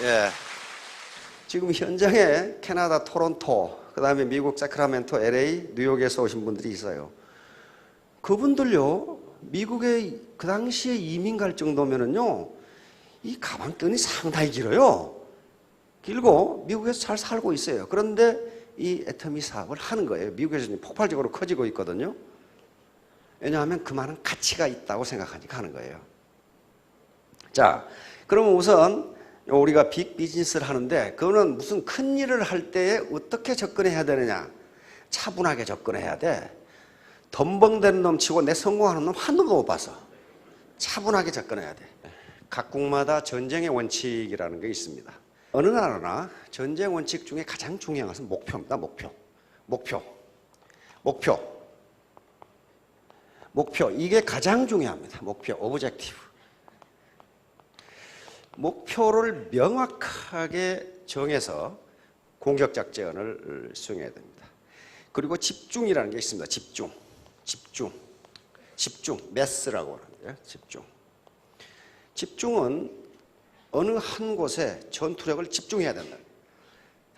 예. 지금 현장에 캐나다 토론토, 그 다음에 미국 사크라멘토, LA, 뉴욕에서 오신 분들이 있어요. 그분들요, 미국에 그 당시에 이민 갈 정도면은요, 이 가방끈이 상당히 길어요. 길고 미국에서 잘 살고 있어요. 그런데 이 애터미 사업을 하는 거예요. 미국에서 폭발적으로 커지고 있거든요. 왜냐하면 그만한 가치가 있다고 생각하니까 하는 거예요. 자, 그러면 우선 우리가 빅 비즈니스를 하는데 그거는 무슨 큰 일을 할 때에 어떻게 접근해야 되느냐. 차분하게 접근해야 돼. 덤벙대는 놈 치고 내 성공하는 놈 한 놈도 못 봤어. 차분하게 접근해야 돼. 각국마다 전쟁의 원칙이라는 게 있습니다. 어느 나라나 전쟁 원칙 중에 가장 중요한 것은 목표입니다. 목표. 이게 가장 중요합니다. 목표, 오브젝티브. 목표를 명확하게 정해서 공격작전을 수행해야 됩니다. 그리고 집중이라는 게 있습니다. 집중. 매스라고 하는데요. 집중은 어느 한 곳에 전투력을 집중해야 된다.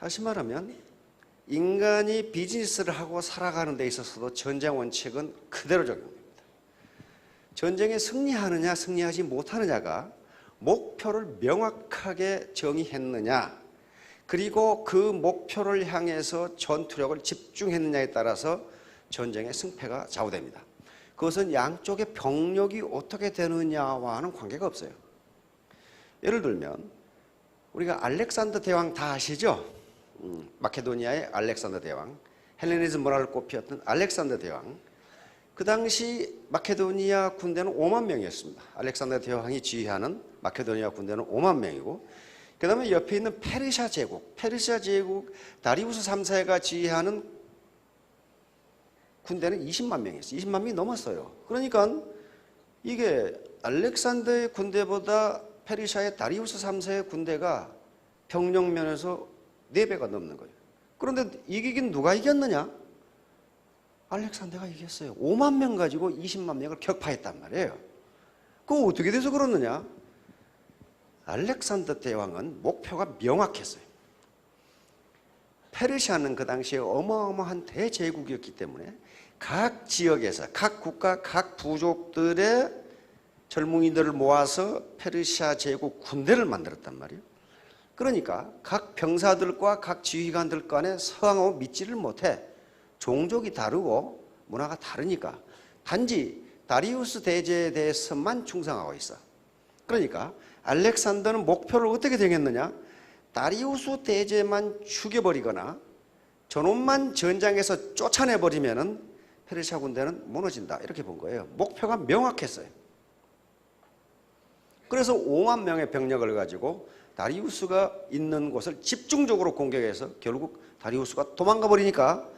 다시 말하면 인간이 비즈니스를 하고 살아가는 데 있어서도 전쟁 원칙은 그대로 적용됩니다. 전쟁에 승리하느냐 승리하지 못하느냐가 목표를 명확하게 정의했느냐, 그리고 그 목표를 향해서 전투력을 집중했느냐에 따라서 전쟁의 승패가 좌우됩니다. 그것은 양쪽의 병력이 어떻게 되느냐와는 관계가 없어요. 예를 들면 우리가 알렉산더 대왕 다 아시죠? 마케도니아의 알렉산더 대왕, 헬레니즘 문화를 꽃피웠던 알렉산더 대왕. 그 당시 마케도니아 군대는 5만 명이었습니다. 알렉산더 대왕이 지휘하는 마케도니아 군대는 5만 명이고, 그 다음에 옆에 있는 페르시아 제국 다리우스 3세가 지휘하는 군대는 20만 명이었어요. 20만 명이 넘었어요. 그러니까 이게 알렉산더의 군대보다 페르시아의 다리우스 3세의 군대가 병력면에서 4배가 넘는 거예요. 그런데 이기긴 누가 이겼느냐? 알렉산더가 이겼어요. 5만 명 가지고 20만 명을 격파했단 말이에요. 그거 어떻게 돼서 그러느냐? 알렉산더 대왕은 목표가 명확했어요. 페르시아는 그 당시에 어마어마한 대제국이었기 때문에 각 지역에서 각 국가 각 부족들의 젊은이들을 모아서 페르시아 제국 군대를 만들었단 말이에요. 그러니까 각 병사들과 각 지휘관들 간에 서양하고 믿지를 못해. 종족이 다르고 문화가 다르니까 단지 다리우스 대제에 대해서만 충성하고 있어. 그러니까 알렉산더는 목표를 어떻게 정했느냐? 다리우스 대제만 죽여버리거나 저놈만 전장에서 쫓아내버리면은 페르시아 군대는 무너진다, 이렇게 본 거예요. 목표가 명확했어요. 그래서 5만 명의 병력을 가지고 다리우스가 있는 곳을 집중적으로 공격해서 결국 다리우스가 도망가 버리니까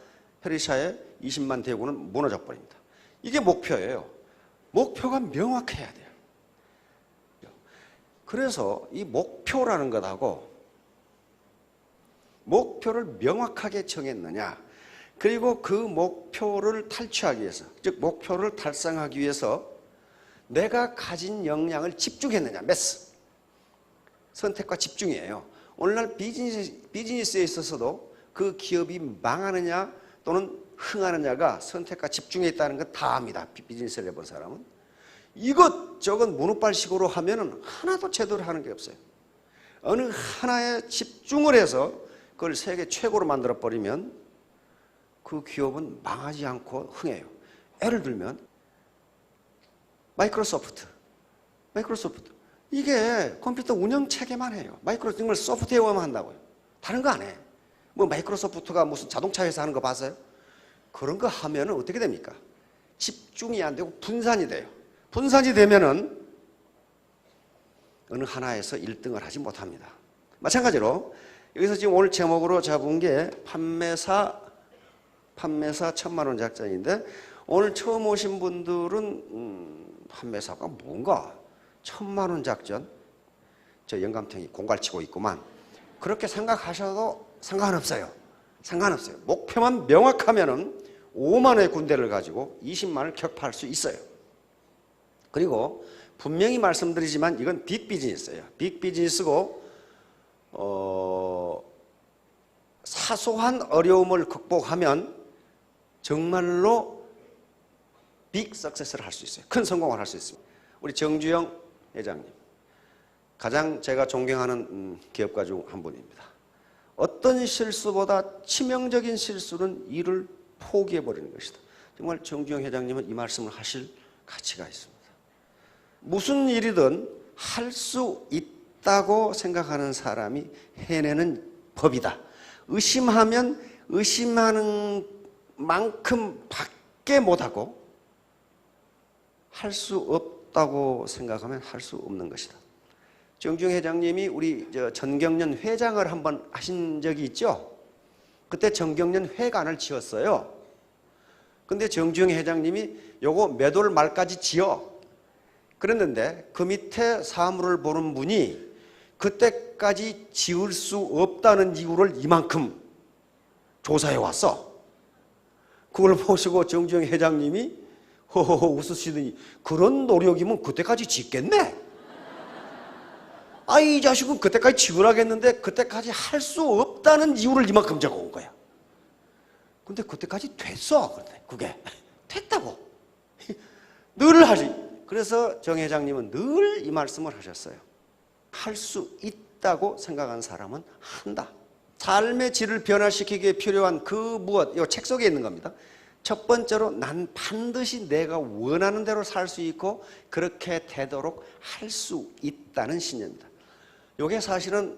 페르시아의 20만 대군은 무너져 버립니다. 이게 목표예요. 목표가 명확해야 돼요. 그래서 이 목표라는 것하고 목표를 명확하게 정했느냐, 그리고 그 목표를 탈취하기 위해서, 즉 목표를 달성하기 위해서 내가 가진 역량을 집중했느냐, 매스. 선택과 집중이에요. 오늘날 비즈니스에 있어서도 그 기업이 망하느냐 또는 흥하느냐가 선택과 집중에 있다는 건 다 압니다. 비즈니스를 해본 사람은. 이것저것 문우발식으로 하면은 하나도 제대로 하는 게 없어요. 어느 하나에 집중을 해서 그걸 세계 최고로 만들어버리면 그 기업은 망하지 않고 흥해요. 예를 들면 마이크로소프트. 이게 컴퓨터 운영체계만 해요. 마이크로소프트 소프트웨어만 한다고요. 다른 거 안 해. 뭐 마이크로소프트가 무슨 자동차 회사 하는 거 봤어요? 그런 거 하면은 어떻게 됩니까? 집중이 안 되고 분산이 돼요. 분산이 되면은 어느 하나에서 1등을 하지 못합니다. 마찬가지로 여기서 지금 오늘 제목으로 잡은 게 판매사 1000만 원 작전인데, 오늘 처음 오신 분들은 판매사가 뭔가 1000만 원 작전, 저 영감탱이 공갈치고 있구만, 그렇게 생각하셔도 상관없어요. 목표만 명확하면은 5만의 군대를 가지고 20만을 격파할 수 있어요. 그리고 분명히 말씀드리지만 이건 빅 비즈니스예요. 빅 비즈니스고 사소한 어려움을 극복하면 정말로 빅 석세스를 할 수 있어요. 큰 성공을 할 수 있습니다. 우리 정주영 회장님, 가장 제가 존경하는 기업가 중 한 분입니다. 어떤 실수보다 치명적인 실수는 일을 포기해버리는 것이다. 정말 정주영 회장님은 이 말씀을 하실 가치가 있습니다. 무슨 일이든 할 수 있다고 생각하는 사람이 해내는 법이다. 의심하면 의심하는 만큼 밖에 못하고 할 수 없다고 생각하면 할 수 없는 것이다. 정주영 회장님이 우리 전경련 회장을 한번 하신 적이 있죠. 그때 전경련 회관을 지었어요. 근데 정주영 회장님이 요거 몇 월 말까지 지어 그랬는데 그 밑에 사무를 보는 분이 그때까지 지을 수 없다는 이유를 이만큼 조사해 왔어. 그걸 보시고 정주영 회장님이 허허허 웃으시더니 그런 노력이면 그때까지 짓겠네. 아, 이 자식은 그때까지 지으라겠는데 그때까지 할 수 없다는 이유를 이만큼 적어온 거야. 근데 그때까지 됐어. 그게 됐다고. 늘 하지. 그래서 정 회장님은 늘 이 말씀을 하셨어요. 할 수 있다고 생각하는 사람은 한다. 삶의 질을 변화시키기에 필요한 그 무엇, 이 책 속에 있는 겁니다. 첫 번째로 난 반드시 내가 원하는 대로 살 수 있고 그렇게 되도록 할 수 있다는 신념입니다. 이게 사실은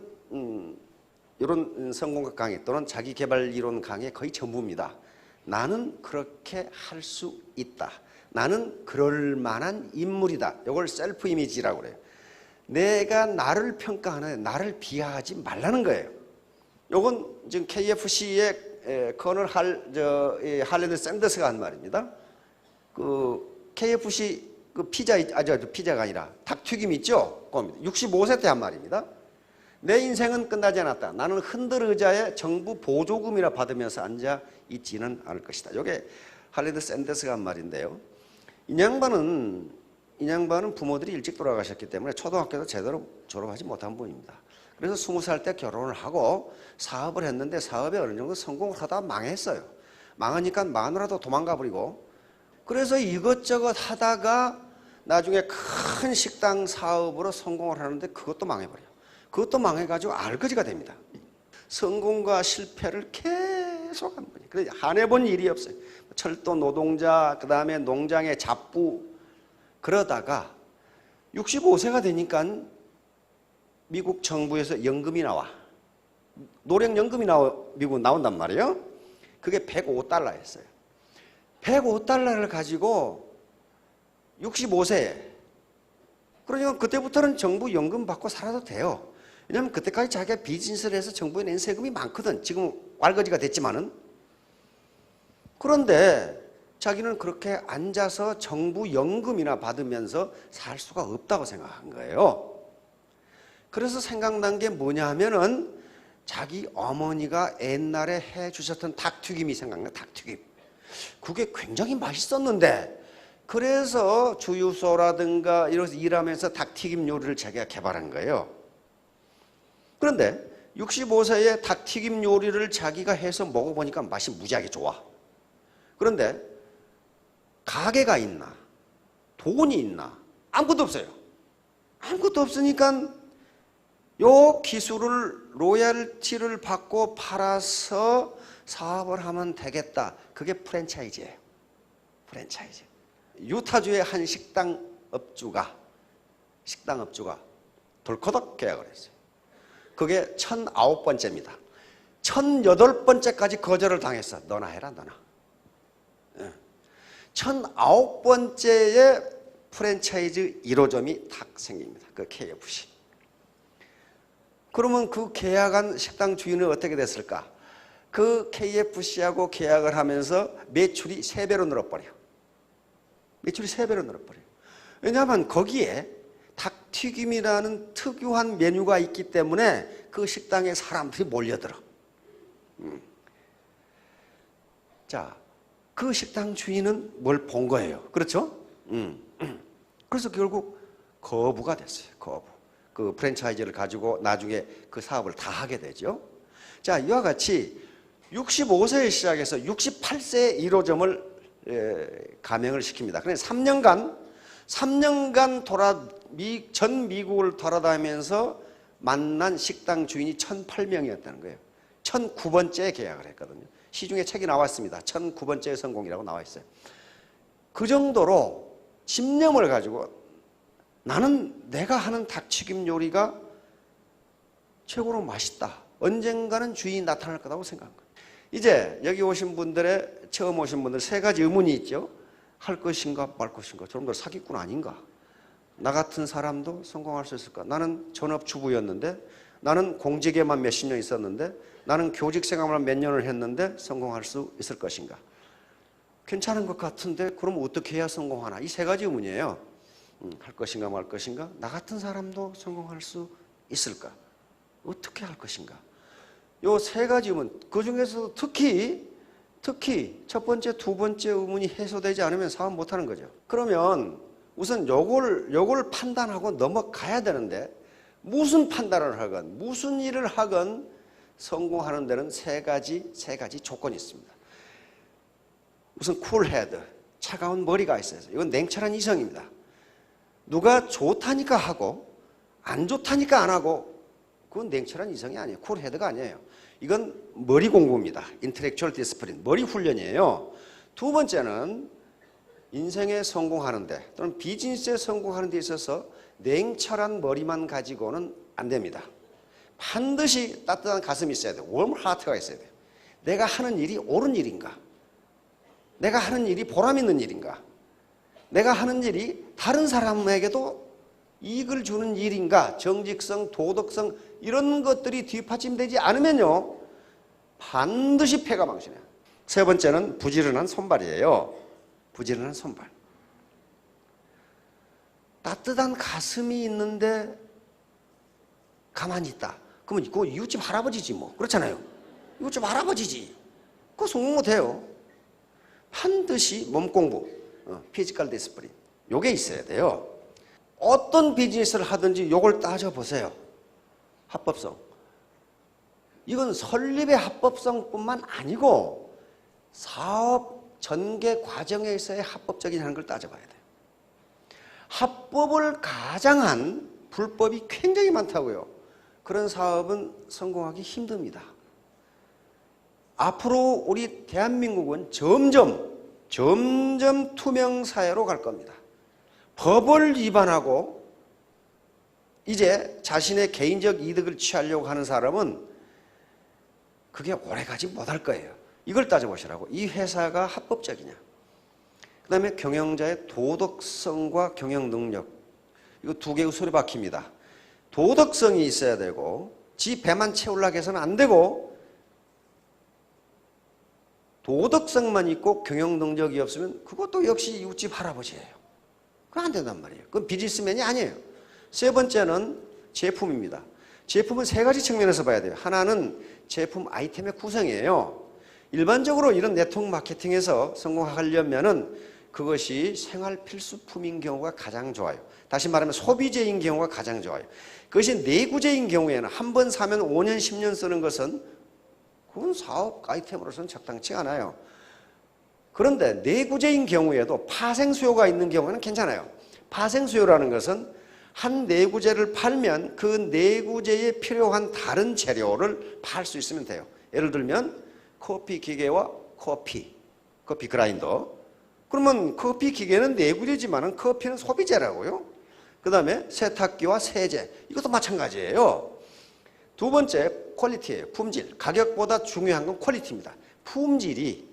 이런 성공학 강의 또는 자기개발 이론 강의 거의 전부입니다. 나는 그렇게 할 수 있다. 나는 그럴 만한 인물이다. 이걸 셀프 이미지라고 그래요. 내가 나를 평가하는데 나를 비하하지 말라는 거예요. 이건 지금 KFC의 커널 할래드 샌더스가 한 말입니다. 그 KFC 그 피자가 아니라 닭튀김 있죠? 65세 때 한 말입니다. 내 인생은 끝나지 않았다. 나는 흔들 의자에 정부 보조금이라 받으면서 앉아 있지는 않을 것이다. 이게 할래드 샌더스가 한 말인데요. 이 양반은 부모들이 일찍 돌아가셨기 때문에 초등학교도 제대로 졸업하지 못한 분입니다. 그래서 20살 때 결혼을 하고 사업을 했는데 사업에 어느 정도 성공을 하다가 망했어요. 망하니까 마누라도 도망가 버리고 그래서 이것저것 하다가 나중에 큰 식당 사업으로 성공을 하는데 그것도 망해버려요. 그것도 망해가지고 알거지가 됩니다. 성공과 실패를 계속 한 분이. 그래서 안 해본 일이 없어요. 철도 노동자, 그 다음에 농장의 잡부. 그러다가 65세가 되니까 미국 정부에서 연금이 나와. 노령연금이 미국 나온단 말이에요. 그게 $105였어요. $105를 가지고 65세에 그러니까 그때부터는 정부 연금 받고 살아도 돼요. 왜냐하면 그때까지 자기가 비즈니스를 해서 정부에 낸 세금이 많거든. 지금 왈거지가 됐지만은. 그런데 자기는 그렇게 앉아서 정부 연금이나 받으면서 살 수가 없다고 생각한 거예요. 그래서 생각난 게 뭐냐 하면은 자기 어머니가 옛날에 해 주셨던 닭튀김이 생각나. 닭튀김. 그게 굉장히 맛있었는데 그래서 주유소라든가 이런 일하면서 닭튀김 요리를 자기가 개발한 거예요. 그런데 65세에 닭튀김 요리를 자기가 해서 먹어보니까 맛이 무지하게 좋아. 그런데 가게가 있나? 돈이 있나? 아무것도 없어요. 아무것도 없으니까 요 기술을 로열티를 받고 팔아서 사업을 하면 되겠다. 그게 프랜차이즈예요. 프랜차이즈. 유타주의 한 식당 업주가 덜커덕 계약을 했어요. 그게 1009번째입니다. 1008번째까지 거절을 당했어. 너나 해라, 너나. 1009번째에 프랜차이즈 1호점이 탁 생깁니다. 그 KFC. 그러면 그 계약한 식당 주인은 어떻게 됐을까? 그 KFC하고 계약을 하면서 매출이 3배로 늘어버려. 매출이 3배로 늘어버려. 왜냐하면 거기에 닭튀김이라는 특유한 메뉴가 있기 때문에 그 식당에 사람들이 몰려들어. 자, 그 식당 주인은 뭘 본 거예요. 그렇죠? 그래서 결국 거부가 됐어요. 거부. 그 프랜차이즈를 가지고 나중에 그 사업을 다 하게 되죠. 자, 이와 같이 65세에 시작해서 68세에 1호점을 가맹을 시킵니다. 그래서 3년간 전 미국을 돌아다니면서 만난 식당 주인이 1,008명이었다는 거예요. 1,009번째 계약을 했거든요. 시중에 책이 나왔습니다. 1,009번째 성공이라고 나와 있어요. 그 정도로 집념을 가지고 나는 내가 하는 닭튀김 요리가 최고로 맛있다. 언젠가는 주인이 나타날 거라고 생각한 거예요. 이제 여기 오신 분들의 처음 오신 분들 세 가지 의문이 있죠. 할 것인가 말 것인가. 저놈들 사기꾼 아닌가. 나 같은 사람도 성공할 수 있을까. 나는 전업주부였는데, 나는 공직에만 몇십 년 있었는데, 나는 교직 생활만 몇 년을 했는데 성공할 수 있을 것인가. 괜찮은 것 같은데 그럼 어떻게 해야 성공하나. 이 세 가지 의문이에요. 할 것인가 말 것인가. 나 같은 사람도 성공할 수 있을까. 어떻게 할 것인가. 요 세 가지 의문, 그 중에서 특히 첫 번째, 두 번째 의문이 해소되지 않으면 사업 못하는 거죠. 그러면 우선 요걸 판단하고 넘어가야 되는데, 무슨 판단을 하건 무슨 일을 하건 성공하는 데는 세 가지 조건이 있습니다. 우선 쿨헤드, 차가운 머리가 있어요. 이건 냉철한 이성입니다. 누가 좋다니까 하고 안 좋다니까 안 하고 그건 냉철한 이성이 아니에요. 쿨헤드가 아니에요. 이건 머리 공부입니다. 인텔렉츄얼 디스플린, 머리 훈련이에요. 두 번째는 인생에 성공하는데 또는 비즈니스에 성공하는 데 있어서 냉철한 머리만 가지고는 안 됩니다. 반드시 따뜻한 가슴이 있어야 돼요. 웜 하트가 있어야 돼요. 내가 하는 일이 옳은 일인가? 내가 하는 일이 보람 있는 일인가? 내가 하는 일이 다른 사람에게도 이익을 주는 일인가? 정직성, 도덕성 이런 것들이 뒷받침되지 않으면요 반드시 패가 망신해요. 세 번째는 부지런한 손발이에요. 부지런한 손발. 따뜻한 가슴이 있는데 가만히 있다. 그러면 그거 이웃집 할아버지지 뭐. 그렇잖아요. 이웃집 할아버지지. 그거 성공 못해요. 반드시 몸공부, 피지컬 디스플린 요게 있어야 돼요. 어떤 비즈니스를 하든지 요걸 따져보세요. 합법성. 이건 설립의 합법성뿐만 아니고 사업 전개 과정에 있어야 합법적이라는 걸 따져봐야 돼요. 합법을 가장한 불법이 굉장히 많다고요. 그런 사업은 성공하기 힘듭니다. 앞으로 우리 대한민국은 점점 투명 사회로 갈 겁니다. 법을 위반하고 이제 자신의 개인적 이득을 취하려고 하는 사람은 그게 오래가지 못할 거예요. 이걸 따져보시라고. 이 회사가 합법적이냐. 그 다음에 경영자의 도덕성과 경영 능력. 이거 두 개의 수레바퀴입니다. 도덕성이 있어야 되고 지 배만 채우려고 해서는 안 되고, 도덕성만 있고 경영 능력이 없으면 그것도 역시 이웃집 할아버지예요. 그건 안 된단 말이에요. 그건 비즈니스맨이 아니에요. 세 번째는 제품입니다. 제품은 세 가지 측면에서 봐야 돼요. 하나는 제품 아이템의 구성이에요. 일반적으로 이런 네트워크 마케팅에서 성공하려면은 그것이 생활 필수품인 경우가 가장 좋아요. 다시 말하면 소비재인 경우가 가장 좋아요. 그것이 내구재인 경우에는 한 번 사면 5년, 10년 쓰는 것은 그건 사업 아이템으로서는 적당치 않아요. 그런데 내구재인 경우에도 파생 수요가 있는 경우는 괜찮아요. 파생 수요라는 것은 한 내구재를 팔면 그 내구재에 필요한 다른 재료를 팔 수 있으면 돼요. 예를 들면 커피 기계와 커피 그라인더. 그러면 커피 기계는 내구재지만 커피는 소비재라고요. 그 다음에 세탁기와 세제, 이것도 마찬가지예요. 두 번째 퀄리티예요. 품질. 가격보다 중요한 건 퀄리티입니다. 품질이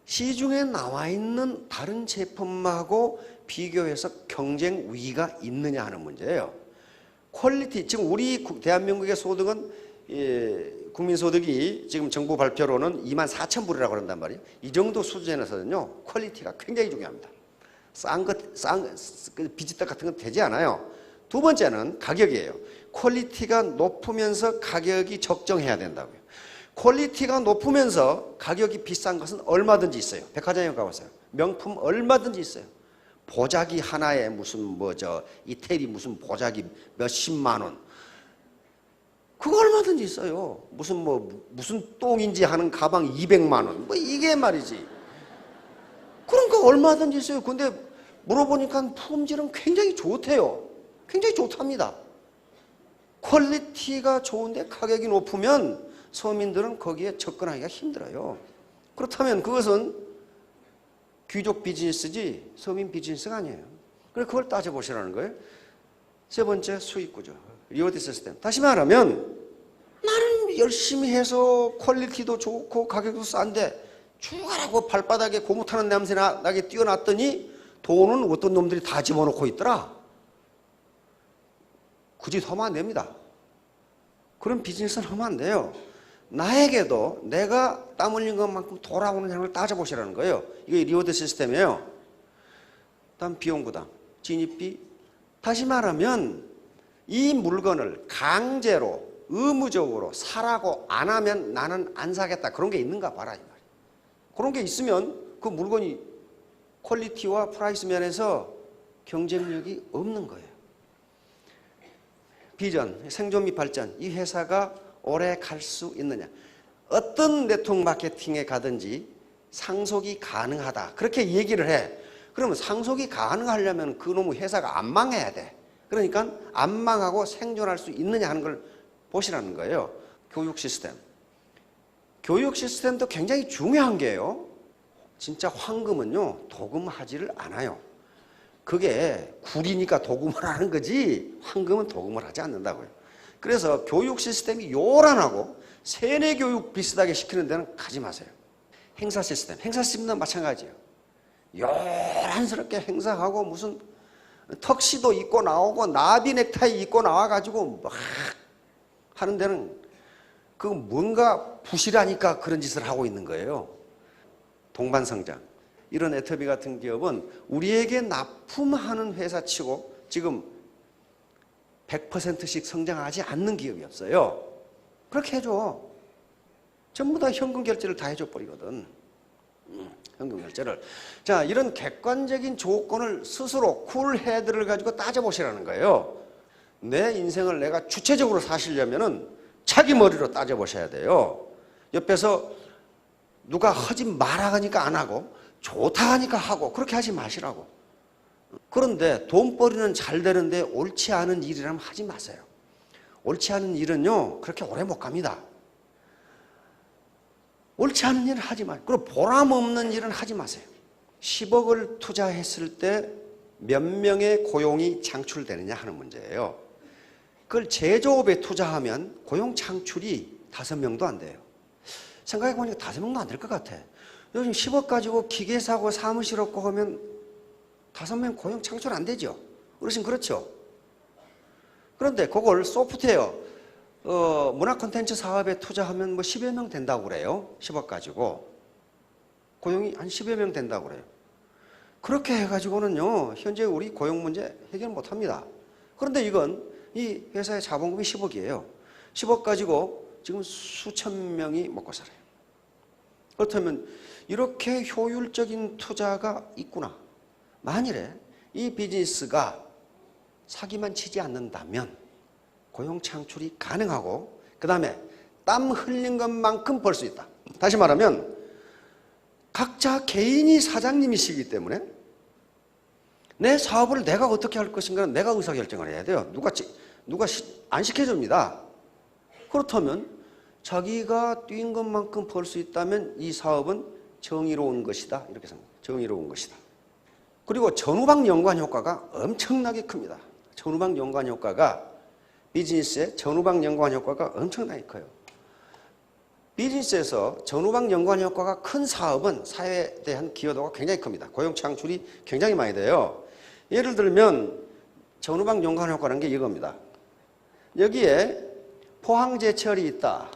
시중에 나와 있는 다른 제품하고 비교해서 경쟁 위가 있느냐 하는 문제예요. 퀄리티, 지금 우리 대한민국의 소득은 국민소득이 지금 정부 발표로는 24,000불이라고 그런단 말이에요. 이 정도 수준에서는요 퀄리티가 굉장히 중요합니다. 싼 비지떡 같은 건 되지 않아요. 두 번째는 가격이에요. 퀄리티가 높으면서 가격이 적정해야 된다고요. 퀄리티가 높으면서 가격이 비싼 것은 얼마든지 있어요. 백화점에 가보세요. 명품 얼마든지 있어요. 보자기 하나에 무슨 이태리 무슨 보자기 몇십만 원. 그거 얼마든지 있어요. 무슨 똥인지 하는 가방 200만 원. 이게 말이지. 그런 거 얼마든지 있어요. 근데 물어보니까 품질은 굉장히 좋대요. 굉장히 좋답니다. 퀄리티가 좋은데 가격이 높으면 서민들은 거기에 접근하기가 힘들어요. 그렇다면 그것은 귀족 비즈니스지 서민 비즈니스가 아니에요. 그래서 그걸 따져보시라는 거예요. 세 번째, 수익구조. 리워드 시스템. 다시 말하면 나는 열심히 해서 퀄리티도 좋고 가격도 싼데 죽어라고 발바닥에 고무타는 냄새 나게 띄워놨더니 돈은 어떤 놈들이 다 집어넣고 있더라. 그 짓 하면 안 됩니다. 그런 비즈니스는 하면 안 돼요. 나에게도 내가 땀 흘린 것만큼 돌아오는 걸 따져보시라는 거예요. 이게 리워드 시스템이에요. 다음 비용 부담, 진입비. 다시 말하면 이 물건을 강제로 의무적으로 사라고 안 하면 나는 안 사겠다. 그런 게 있는가 봐라 이 말이에요. 그런 게 있으면 그 물건이 퀄리티와 프라이스 면에서 경쟁력이 없는 거예요. 비전, 생존 및 발전. 이 회사가 오래 갈 수 있느냐. 어떤 네트워크 마케팅에 가든지 상속이 가능하다. 그렇게 얘기를 해. 그러면 상속이 가능하려면 그놈의 회사가 안 망해야 돼. 그러니까 안 망하고 생존할 수 있느냐 하는 걸 보시라는 거예요. 교육 시스템. 교육 시스템도 굉장히 중요한 게요. 진짜 황금은요, 도금하지를 않아요. 그게 굴이니까 도금을 하는 거지 황금은 도금을 하지 않는다고요. 그래서 교육 시스템이 요란하고 세뇌 교육 비슷하게 시키는 데는 가지 마세요. 행사 시스템도 마찬가지예요. 요란스럽게 행사하고 무슨 턱시도 입고 나오고 나비 넥타이 입고 나와가지고 막 하는 데는 그 뭔가 부실하니까 그런 짓을 하고 있는 거예요. 동반성장. 이런 애터비 같은 기업은 우리에게 납품하는 회사치고 지금 100%씩 성장하지 않는 기업이 없어요. 그렇게 해줘. 전부 다 현금 결제를 다 해줘 버리거든. 현금 결제를. 자, 이런 객관적인 조건을 스스로 쿨헤드를 가지고 따져보시라는 거예요. 내 인생을 내가 주체적으로 사시려면은 자기 머리로 따져보셔야 돼요. 옆에서 누가 하지 마라 하니까 안 하고 좋다 하니까 하고 그렇게 하지 마시라고. 그런데 돈벌이는 잘 되는데 옳지 않은 일이라면 하지 마세요. 옳지 않은 일은요 그렇게 오래 못 갑니다. 옳지 않은 일은 하지 마세요. 그리고 보람 없는 일은 하지 마세요. 10억을 투자했을 때 몇 명의 고용이 창출되느냐 하는 문제예요. 그걸 제조업에 투자하면 고용 창출이 5명도 안 돼요. 생각해보니까 5명도 안 될 것 같아. 요즘 10억 가지고 기계 사고 사무실 없고 하면 5명 고용 창출 안 되죠. 어르신 그렇죠? 그런데 그걸 소프트웨어 문화 콘텐츠 사업에 투자하면 10여 명 된다고 그래요. 10억 가지고 고용이 한 10여 명 된다고 그래요. 그렇게 해가지고는요 현재 우리 고용 문제 해결 못합니다. 그런데 이건 이 회사의 자본금이 10억이에요. 10억 가지고 지금 수천 명이 먹고 살아요. 그렇다면 이렇게 효율적인 투자가 있구나. 만일에 이 비즈니스가 사기만 치지 않는다면 고용 창출이 가능하고 그 다음에 땀 흘린 것만큼 벌 수 있다. 다시 말하면 각자 개인이 사장님이시기 때문에 내 사업을 내가 어떻게 할 것인가는 내가 의사결정을 해야 돼요. 누가 안 시켜줍니다. 그렇다면 자기가 뛴 것만큼 벌 수 있다면 이 사업은 정의로운 것이다. 이렇게 생각합니다. 정의로운 것이다. 그리고 전후방 연관 효과가 엄청나게 큽니다. 전후방 연관 효과가 비즈니스의 전후방 연관 효과가 엄청나게 커요. 비즈니스에서 전후방 연관 효과가 큰 사업은 사회에 대한 기여도가 굉장히 큽니다. 고용 창출이 굉장히 많이 돼요. 예를 들면 전후방 연관 효과라는 게 이겁니다. 여기에 포항제철이 있다.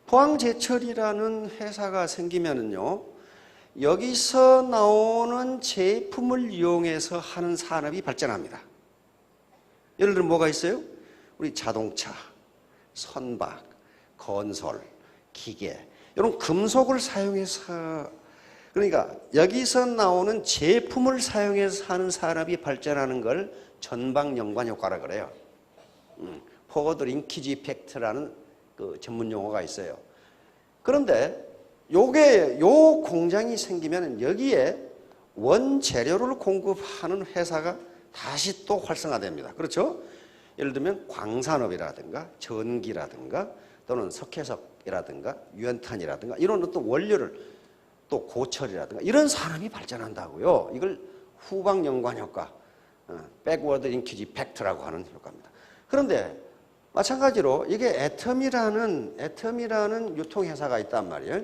포항제철이라는 회사가 생기면은요, 여기서 나오는 제품을 이용해서 하는 산업이 발전합니다. 예를 들면 뭐가 있어요? 우리 자동차, 선박, 건설, 기계 이런 금속을 사용해서 그러니까 여기서 나오는 제품을 사용해서 사는 산업이 발전하는 걸 전방연관 효과라 그래요. 포워드 링키지 이펙트라는 그 전문 용어가 있어요. 그런데 요 공장이 생기면 여기에 원재료를 공급하는 회사가 다시 또 활성화됩니다. 그렇죠? 예를 들면 광산업이라든가 전기라든가 또는 석회석이라든가 유연탄이라든가 이런 어떤 원료를 또 고철이라든가 이런 산업이 발전한다고요. 이걸 후방연관 효과, 백워드 링키지 이펙트라고 하는 효과입니다. 그런데 마찬가지로 이게 애텀이라는 유통회사가 있단 말이에요.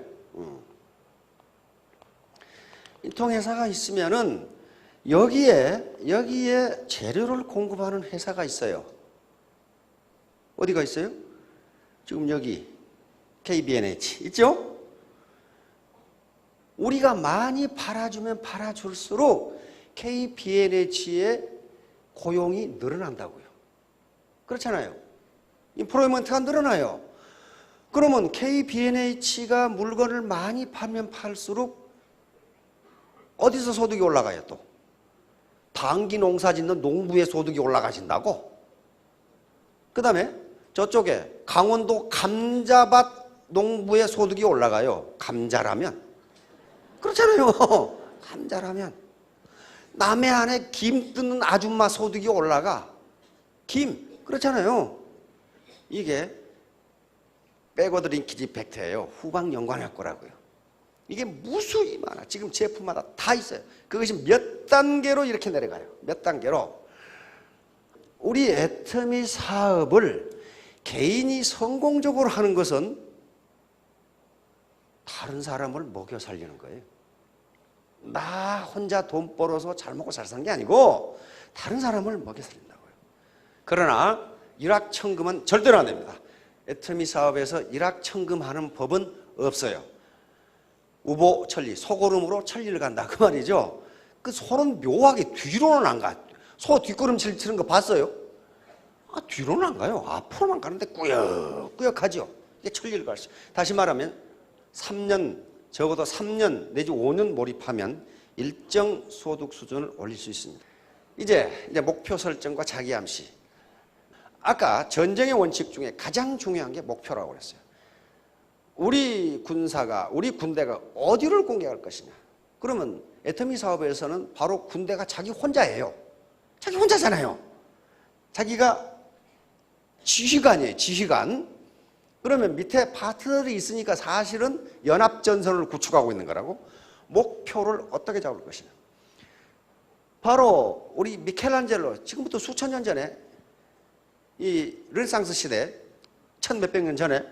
유통회사가 있으면은 여기에 재료를 공급하는 회사가 있어요. 어디가 있어요? 지금 여기 KBNH 있죠? 우리가 많이 팔아주면 팔아줄수록 KBNH의 고용이 늘어난다고요. 그렇잖아요. 인플로이먼트가 늘어나요. 그러면 KBNH가 물건을 많이 팔면 팔수록 어디서 소득이 올라가요 또? 당기 농사 짓는 농부의 소득이 올라가진다고? 그 다음에 저쪽에 강원도 감자밭 농부의 소득이 올라가요. 감자라면. 그렇잖아요. 감자라면. 남해안에 김 뜯는 아줌마 소득이 올라가. 김. 그렇잖아요. 이게 백워드 링키지 이펙트예요. 후방연관할 거라고요. 이게 무수히 많아. 지금 제품마다 다 있어요. 그것이 몇 단계로 이렇게 내려가요. 몇 단계로. 우리 애터미 사업을 개인이 성공적으로 하는 것은 다른 사람을 먹여 살리는 거예요. 나 혼자 돈 벌어서 잘 먹고 잘 사는 게 아니고 다른 사람을 먹여 살린다고요. 그러나 일확천금은 절대로 안 됩니다. 애터미 사업에서 일확천금하는 법은 없어요. 우보 천리, 소고름으로 천리를 간다 그 말이죠. 그 소는 묘하게 뒤로는 안 가. 소 뒷걸음질 치는 거 봤어요? 뒤로는 안 가요. 앞으로만 가는데 꾸역꾸역하죠. 이게 천리를 갈 수. 다시 말하면 3년, 적어도 3년 내지 5년 몰입하면 일정 소득 수준을 올릴 수 있습니다. 이제 목표 설정과 자기 암시. 아까 전쟁의 원칙 중에 가장 중요한 게 목표라고 그랬어요. 우리 군대가 어디를 공격할 것이냐. 그러면 애터미 사업에서는 바로 군대가 자기 혼자예요. 자기 혼자잖아요. 자기가 지휘관이에요. 지휘관. 그러면 밑에 파트너들이 있으니까 사실은 연합전선을 구축하고 있는 거라고. 목표를 어떻게 잡을 것이냐. 바로 우리 미켈란젤로 지금부터 수천 년 전에 이 르네상스 시대 1100년 년 전에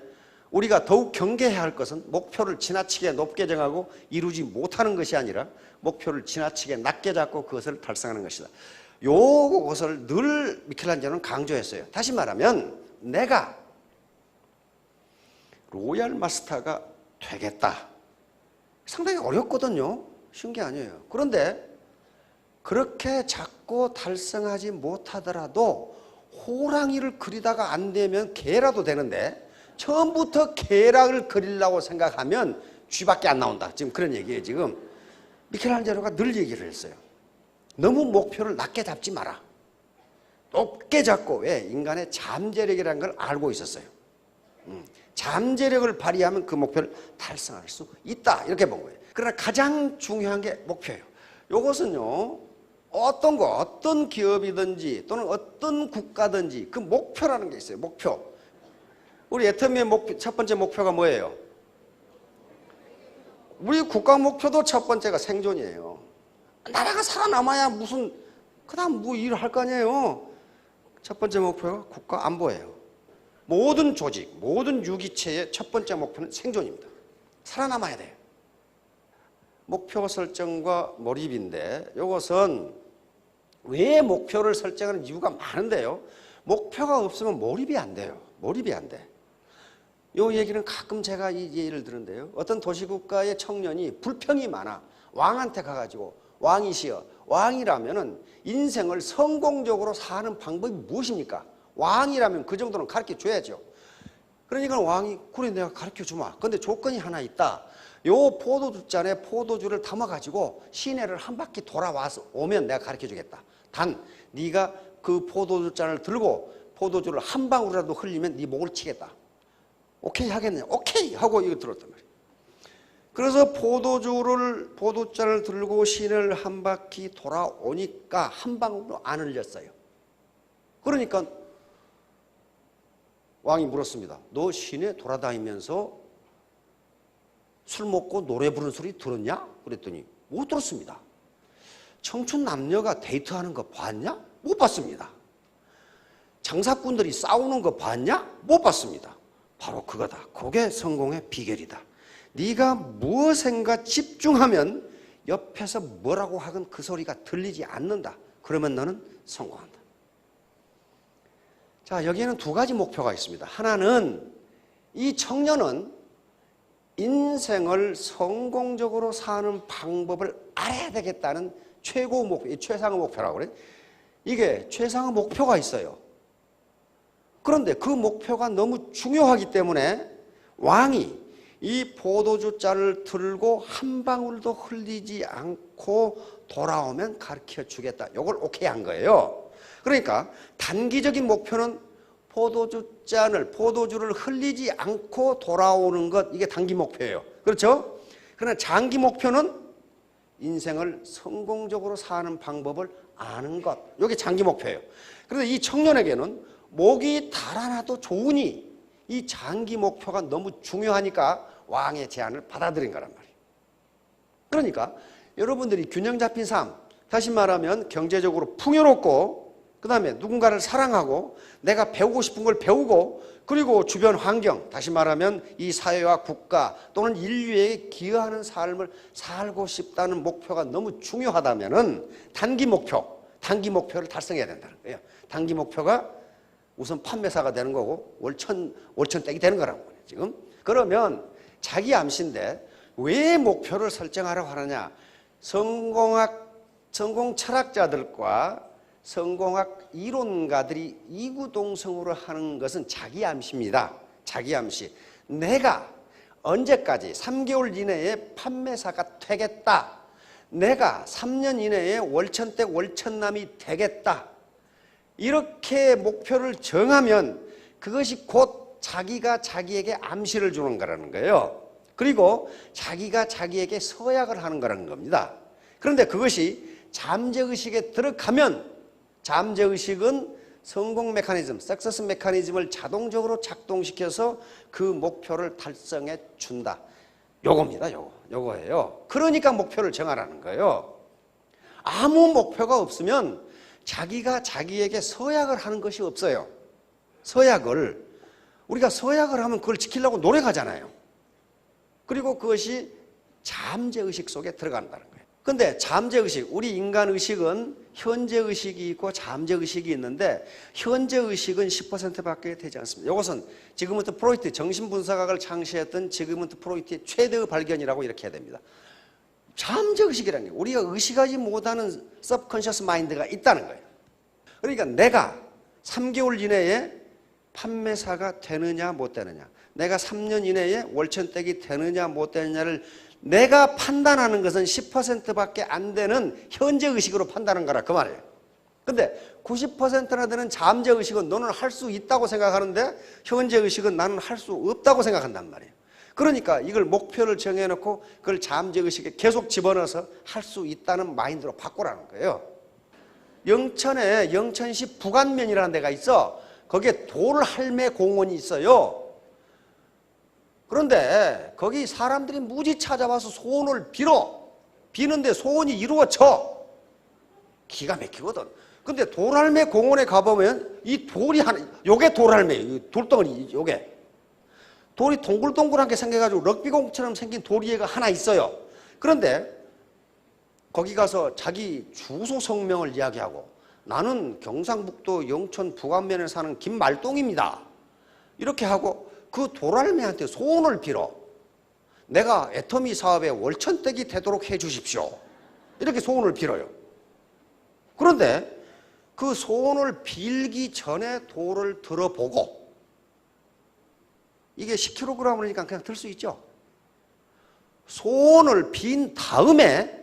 우리가 더욱 경계해야 할 것은 목표를 지나치게 높게 정하고 이루지 못하는 것이 아니라 목표를 지나치게 낮게 잡고 그것을 달성하는 것이다. 요것을 늘 미켈란젤로는 강조했어요. 다시 말하면 내가 로얄 마스터가 되겠다. 상당히 어렵거든요. 쉬운 게 아니에요. 그런데 그렇게 잡고 달성하지 못하더라도 호랑이를 그리다가 안 되면 개라도 되는데 처음부터 개를 그리려고 생각하면 쥐밖에 안 나온다. 지금 그런 얘기예요. 지금 미켈란젤로가 늘 얘기를 했어요. 너무 목표를 낮게 잡지 마라. 높게 잡고. 왜? 인간의 잠재력이라는 걸 알고 있었어요. 잠재력을 발휘하면 그 목표를 달성할 수 있다. 이렇게 본 거예요. 그러나 가장 중요한 게 목표예요. 이것은요. 어떤 기업이든지 또는 어떤 국가든지 그 목표라는 게 있어요. 목표. 우리 애터미의 첫 번째 목표가 뭐예요? 우리 국가 목표도 첫 번째가 생존이에요. 나라가 살아남아야 무슨 그다음 뭐 일을 할 거 아니에요. 첫 번째 목표가 국가 안보예요. 모든 조직, 모든 유기체의 첫 번째 목표는 생존입니다. 살아남아야 돼요. 목표 설정과 몰입인데 이것은 왜 목표를 설정하는 이유가 많은데요. 목표가 없으면 몰입이 안 돼요. 몰입이 안 돼. 이 얘기는 가끔 제가 이 예를 드는데요. 어떤 도시국가의 청년이 불평이 많아. 왕한테 가가지고 왕이시여. 왕이라면은 인생을 성공적으로 사는 방법이 무엇입니까? 왕이라면 그 정도는 가르쳐 줘야죠. 그러니까 왕이 그래 내가 가르쳐 주마. 근데 조건이 하나 있다. 요 포도주잔에 포도주를 담아가지고 시내를 한 바퀴 돌아와서 오면 내가 가르쳐 주겠다. 단 네가 그 포도주잔을 들고 포도주를 한 방울이라도 흘리면 네 목을 치겠다. 오케이 하겠네. 오케이 하고 이거 들었단 말이에요. 그래서 포도잔을 들고 시내를 한 바퀴 돌아오니까 한 방울도 안 흘렸어요. 그러니까 왕이 물었습니다. 너 시내 돌아다니면서 술 먹고 노래 부르는 소리 들었냐? 그랬더니 못 들었습니다. 청춘 남녀가 데이트하는 거 봤냐? 못 봤습니다. 장사꾼들이 싸우는 거 봤냐? 못 봤습니다. 바로 그거다. 그게 성공의 비결이다. 네가 무엇인가 집중하면 옆에서 뭐라고 하건 그 소리가 들리지 않는다. 그러면 너는 성공한다. 자, 여기에는 두 가지 목표가 있습니다. 하나는 이 청년은 인생을 성공적으로 사는 방법을 알아야 되겠다는 최고 목표, 최상의 목표라고 그래요. 이게 최상의 목표가 있어요. 그런데 그 목표가 너무 중요하기 때문에 왕이 이 포도주 잔을 들고 한 방울도 흘리지 않고 돌아오면 가르쳐 주겠다. 이걸 오케이 한 거예요. 그러니까 단기적인 목표는 포도주를 흘리지 않고 돌아오는 것, 이게 단기 목표예요. 그렇죠? 그러나 장기 목표는 인생을 성공적으로 사는 방법을 아는 것, 이게 장기 목표예요. 그런데 이 청년에게는 목이 달아나도 좋으니 이 장기 목표가 너무 중요하니까 왕의 제안을 받아들인 거란 말이에요. 그러니까 여러분들이 균형 잡힌 삶, 다시 말하면 경제적으로 풍요롭고 그 다음에 누군가를 사랑하고 내가 배우고 싶은 걸 배우고 그리고 주변 환경, 다시 말하면 이 사회와 국가 또는 인류에게 기여하는 삶을 살고 싶다는 목표가 너무 중요하다면은 단기 목표를 달성해야 된다는 거예요. 단기 목표가 우선 판매사가 되는 거고 월천댁이 되는 거라고 그래요, 지금. 그러면 자기 암시인데 왜 목표를 설정하라고 하느냐? 성공 철학자들과 성공학 이론가들이 이구동성으로 하는 것은 자기 암시입니다. 자기 암시. 내가 언제까지 3개월 이내에 판매사가 되겠다. 내가 3년 이내에 월천댁 월천남이 되겠다. 이렇게 목표를 정하면 그것이 곧 자기가 자기에게 암시를 주는 거라는 거예요. 그리고 자기가 자기에게 서약을 하는 거라는 겁니다. 그런데 그것이 잠재의식에 들어가면 잠재의식은 성공 메커니즘, 석세스 메커니즘을 자동적으로 작동시켜서 그 목표를 달성해 준다. 요겁니다. 요거예요. 그러니까 목표를 정하라는 거예요. 아무 목표가 없으면 자기가 자기에게 서약을 하는 것이 없어요. 우리가 서약을 하면 그걸 지키려고 노력하잖아요. 그리고 그것이 잠재의식 속에 들어간다는 거예요. 근데 잠재의식, 우리 인간의식은 현재의식이 있고 잠재의식이 있는데 현재의식은 10%밖에 되지 않습니다. 이것은 지그문트 프로이트, 정신분석학을 창시했던 지그문트 프로이트의 최대의 발견이라고 이렇게 해야 됩니다. 잠재의식이라는 게 우리가 의식하지 못하는 subconscious mind가 있다는 거예요. 그러니까 내가 3개월 이내에 판매사가 되느냐 못 되느냐, 내가 3년 이내에 월천댁이 되느냐 못 되느냐를 내가 판단하는 것은 10%밖에 안 되는 현재의식으로 판단하는 거라 그 말이에요. 근데 90%나 되는 잠재의식은 너는 할 수 있다고 생각하는데 현재의식은 나는 할 수 없다고 생각한단 말이에요. 그러니까 이걸 목표를 정해놓고 그걸 잠재의식에 계속 집어넣어서 할 수 있다는 마인드로 바꾸라는 거예요. 영천에 영천시 부간면이라는 데가 있어. 거기에 돌할매 공원이 있어요. 그런데 거기 사람들이 무지 찾아와서 소원을 비는데 소원이 이루어져. 기가 막히거든. 근데 돌할매 공원에 가보면 이 돌이 하나, 요게 돌할매예요. 돌덩어리, 요게. 돌이 동글동글한 게 생겨가지고 럭비공처럼 생긴 돌이가 하나 있어요. 그런데 거기 가서 자기 주소 성명을 이야기하고 나는 경상북도 영천 부간면에 사는 김말동입니다. 이렇게 하고 그 돌할매한테 소원을 빌어. 내가 애터미 사업에 월천댁이 되도록 해 주십시오. 이렇게 소원을 빌어요. 그런데 그 소원을 빌기 전에 돌을 들어보고 이게 10kg이니까 그냥 들 수 있죠. 소원을 빈 다음에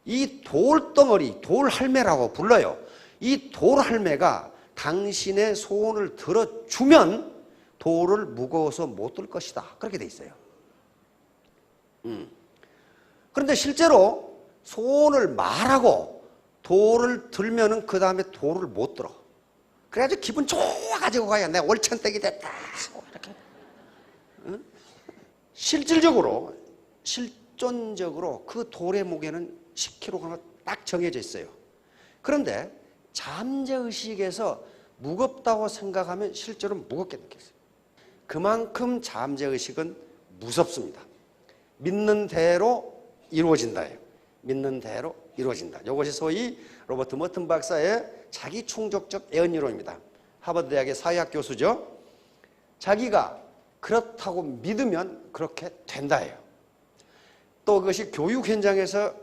이 돌덩어리, 돌할매라고 불러요. 이 돌할매가 당신의 소원을 들어주면 돌을 무거워서 못 들 것이다. 그렇게 돼 있어요. 그런데 실제로 소원을 말하고 돌을 들면은 그 다음에 돌을 못 들어. 그래가지고 기분 좋아가지고 가야 내가 월천댁이 됐다. 이렇게. 실존적으로 그 돌의 무게는 10kg가 딱 정해져 있어요. 그런데 잠재의식에서 무겁다고 생각하면 실제로 무겁게 느꼈어요. 그만큼 잠재의식은 무섭습니다. 믿는 대로 이루어진다예요. 믿는 대로 이루어진다. 이것이 소위 로버트 머튼 박사의 자기 충족적 애언이론입니다. 하버드 대학의 사회학 교수죠. 자기가 그렇다고 믿으면 그렇게 된다예요. 또 그것이 교육 현장에서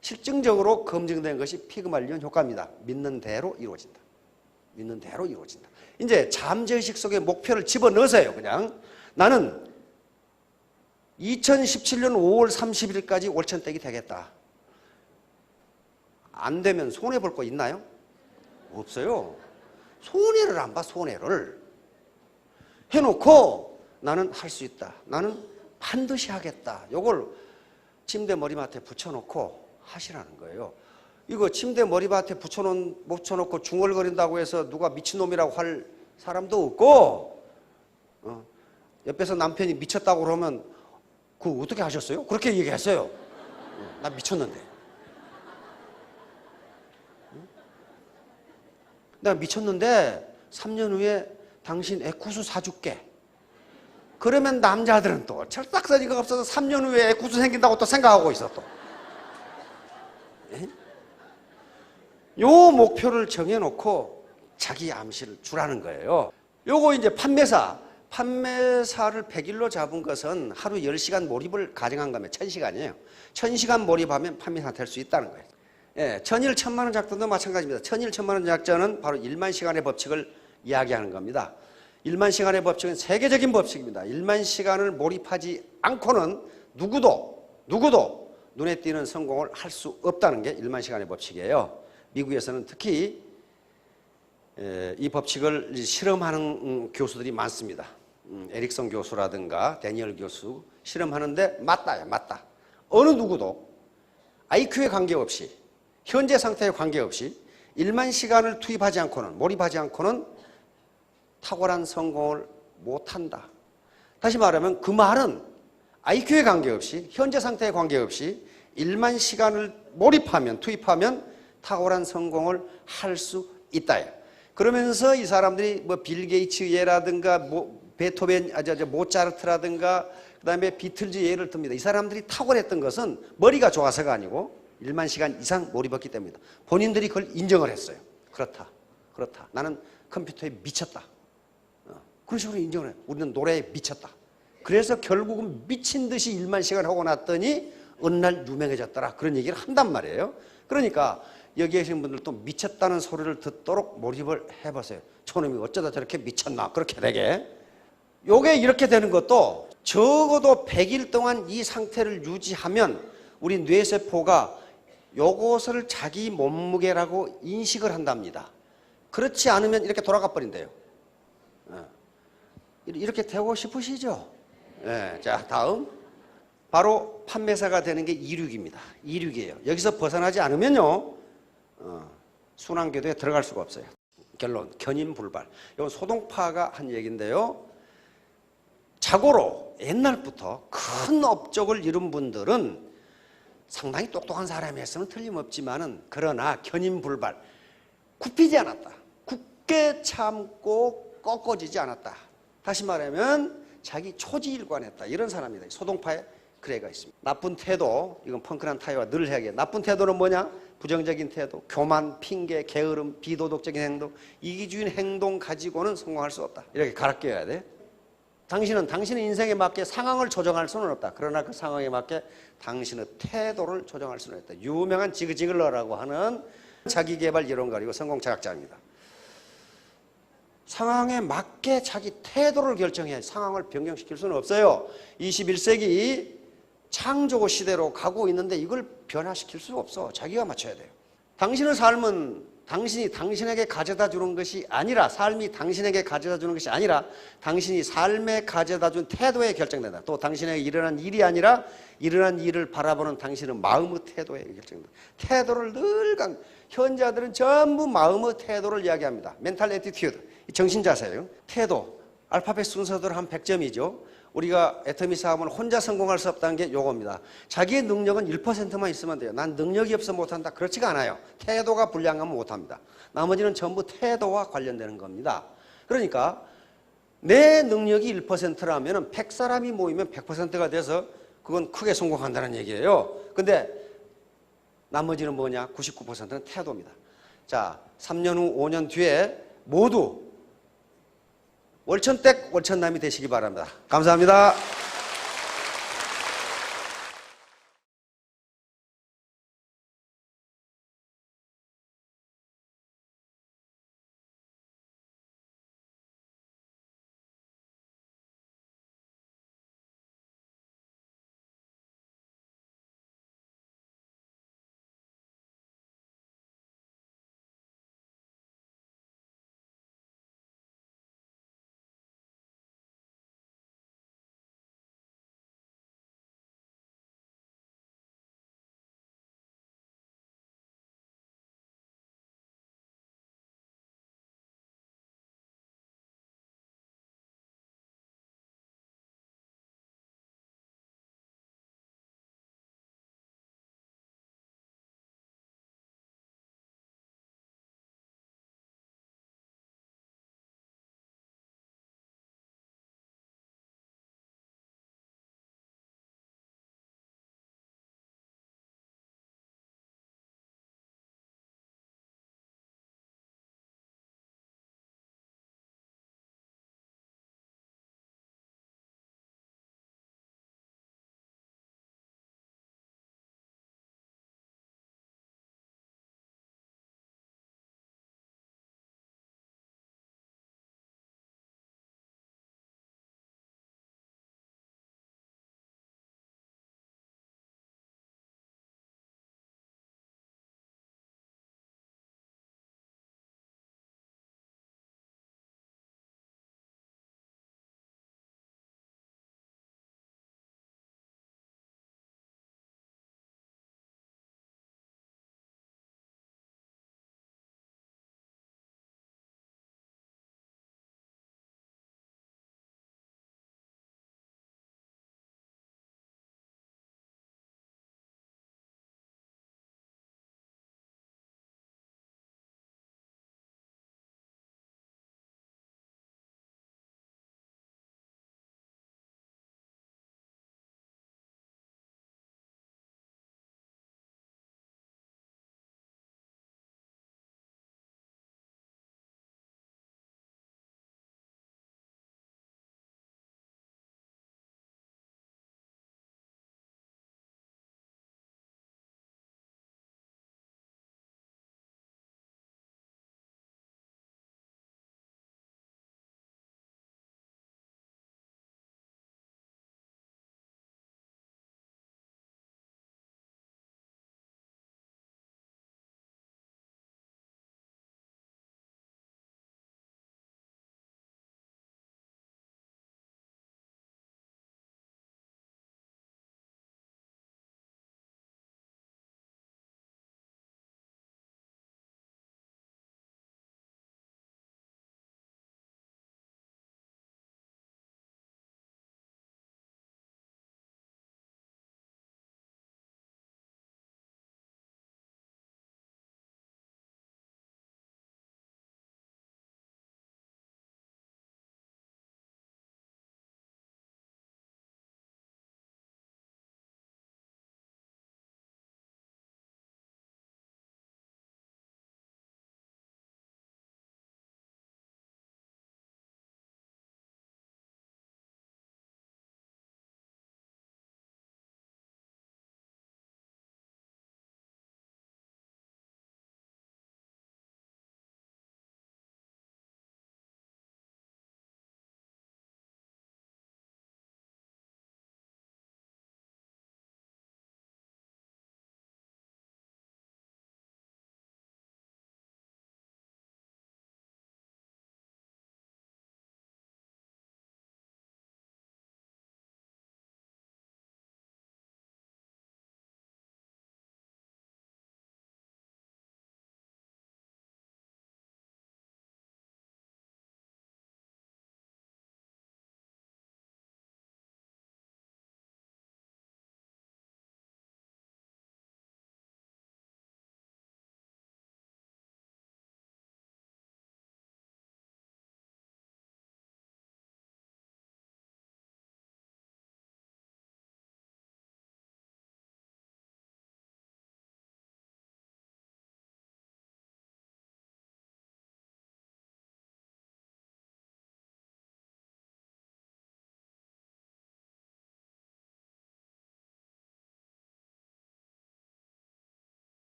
실증적으로 검증된 것이 피그말리온 효과입니다. 믿는 대로 이루어진다. 믿는 대로 이루어진다. 이제 잠재의식 속에 목표를 집어넣으세요. 그냥 나는 2017년 5월 30일까지 월천댁이 되겠다. 안 되면 손해볼 거 있나요? 없어요. 손해를 안 봐. 손해를 해놓고 나는 할 수 있다. 나는 반드시 하겠다. 이걸 침대 머리맡에 붙여놓고 하시라는 거예요. 이거 침대 머리맡에 붙여놓고 중얼거린다고 해서 누가 미친놈이라고 할 사람도 없고, 옆에서 남편이 미쳤다고 그러면 그거 어떻게 하셨어요? 그렇게 얘기했어요. 나 미쳤는데. 내가 미쳤는데 3년 후에 당신 애쿠스 사줄게. 그러면 남자들은 또 철딱서니가 없어서 3년 후에 애쿠스 생긴다고 또 생각하고 있어 또. 요 목표를 정해놓고 자기 암시를 주라는 거예요. 요거 이제 판매사를 100일로 잡은 것은 하루 10시간 몰입을 가정한 거면 1000시간이에요. 1000시간 몰입하면 판매사 될 수 있다는 거예요. 예, 천일 천만원 작전도 마찬가지입니다. 천일 천만원 작전은 바로 1만 시간의 법칙을 이야기하는 겁니다. 1만 시간의 법칙은 세계적인 법칙입니다. 1만 시간을 몰입하지 않고는 누구도 눈에 띄는 성공을 할 수 없다는 게 1만 시간의 법칙이에요. 미국에서는 특히 이 법칙을 실험하는 교수들이 많습니다. 에릭슨 교수라든가 데니얼 교수 실험하는데 맞다. 어느 누구도 IQ에 관계없이 현재 상태에 관계없이 1만 시간을 투입하지 않고는 몰입하지 않고는 탁월한 성공을 못한다. 다시 말하면 그 말은 IQ에 관계없이 현재 상태에 관계없이 1만 시간을 투입하면 탁월한 성공을 할 수 있다. 그러면서 이 사람들이 뭐 빌 게이츠 예라든가 베토벤, 모차르트라든가 그다음에 비틀즈 예를 듭니다. 이 사람들이 탁월했던 것은 머리가 좋아서가 아니고 1만 시간 이상 몰입했기 때문이다. 본인들이 그걸 인정을 했어요. 그렇다. 나는 컴퓨터에 미쳤다. 그런 식으로 인정을 해요. 우리는 노래에 미쳤다. 그래서 결국은 미친 듯이 1만 시간 하고 났더니 어느 날 유명해졌더라. 그런 얘기를 한단 말이에요. 그러니까 여기 계신 분들도 미쳤다는 소리를 듣도록 몰입을 해보세요. 저놈이 어쩌다 저렇게 미쳤나. 그렇게 되게. 요게 이렇게 되는 것도 적어도 100일 동안 이 상태를 유지하면 우리 뇌세포가 요것을 자기 몸무게라고 인식을 한답니다. 그렇지 않으면 이렇게 돌아가 버린대요. 이렇게 되고 싶으시죠? 자, 다음. 바로 판매사가 되는 게 이륙입니다. 이륙이에요. 여기서 벗어나지 않으면요, 순환궤도에 들어갈 수가 없어요. 결론, 견인불발. 이건 소동파가 한 얘기인데요. 자고로 옛날부터 큰 업적을 이룬 분들은 상당히 똑똑한 사람이었으면 틀림없지만은 그러나 견인불발, 굽히지 않았다. 굳게 참고 꺾어지지 않았다. 다시 말하면 자기 초지일관했다. 이런 사람이다. 소동파에 그래가 있습니다. 나쁜 태도, 이건 펑크난 타이와 늘 해야겠다. 나쁜 태도는 뭐냐? 부정적인 태도, 교만, 핑계, 게으름, 비도덕적인 행동, 이기주의인 행동 가지고는 성공할 수 없다. 이렇게 갈아 껴야 돼. 당신은 당신의 인생에 맞게 상황을 조정할 수는 없다. 그러나 그 상황에 맞게 당신의 태도를 조정할 수는 있다. 유명한 지그지글러라고 하는 자기개발 이론가 그리고 성공철학자입니다. 상황에 맞게 자기 태도를 결정해야 상황을 변경시킬 수는 없어요. 21세기 창조 시대로 가고 있는데 이걸 변화시킬 수 없어. 자기가 맞춰야 돼요. 당신의 삶은 당신이 당신에게 가져다 주는 것이 아니라, 삶이 당신에게 가져다 주는 것이 아니라 당신이 삶에 가져다 준 태도에 결정된다. 또 당신에게 일어난 일이 아니라 일어난 일을 바라보는 당신의 마음의 태도에 결정된다. 태도를 늘 현자들은 전부 마음의 태도를 이야기합니다. 멘탈 애티튜드, 정신 자세예요. 태도, 알파벳 순서대로 한 100점이죠. 우리가 애터미 싸움을 혼자 성공할 수 없다는 게 요겁니다. 자기의 능력은 1%만 있으면 돼요. 난 능력이 없어 못한다. 그렇지가 않아요. 태도가 불량하면 못합니다. 나머지는 전부 태도와 관련되는 겁니다. 그러니까 내 능력이 1%라면 100사람이 모이면 100%가 돼서 그건 크게 성공한다는 얘기예요. 근데 나머지는 뭐냐? 99%는 태도입니다. 자, 3년 후, 5년 뒤에 모두 월천댁 월천남이 되시기 바랍니다. 감사합니다.